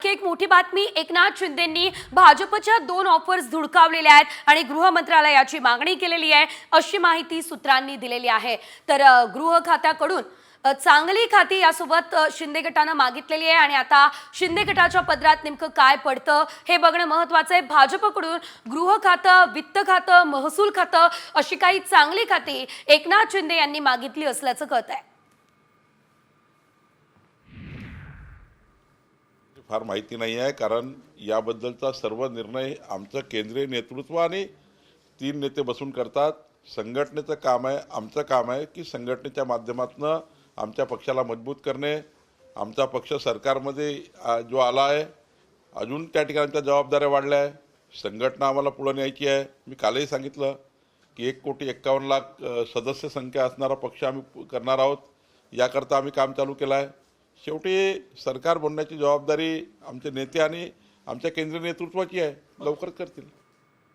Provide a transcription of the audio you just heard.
आणखी एक मोठी बातमी, एकनाथ शिंदेंनी भाजपच्या 2 ऑफर्स धुडकावलेल्या आहेत आणि गृह मंत्रालयाची मागणी केलेली आहे अशी माहिती सूत्रांनी दिलेली आहे। तर गृह खात्याकडून चांगली खाती यासोबत शिंदे गटाने मागितलेली आहे आणि आता शिंदे गटाच्या पदरात नेमकं काय पडतं हे बघणं महत्त्वाचं आहे। भाजपकडून गृह खातं, वित्त खातं, महसूल खातं अशी काही चांगली खाती एकनाथ शिंदे यांनी मागितली असल्याचं कळत आहे। फार माहिती नाही आहे, कारण याबद्दलचा सर्व निर्णय आमचं केंद्रीय नेतृत्व आणि 3 नेते बसून करतात। संघटनेचं काम आहे, आमचं काम आहे की संघटनेच्या माध्यमातून आमच्या पक्षाला मजबूत करणे। आमचा पक्ष सरकारमध्ये जो आला आहे, अजून त्या ठिकाणच्या जबाबदाऱ्या वाढल्या आहे। संघटना आम्हाला पुढे न्यायची आहे। मी कालही सांगितलं की 1,51,00,000 सदस्य संख्या असणारा पक्ष आम्ही करणार आहोत। याकरता आम्ही काम चालू केलं आहे। शेवटी सरकार बनण्याची जबाबदारी आमचे नेते आणि आमच्या केंद्रीय नेतृत्वाची आहे, लवकरच करतील।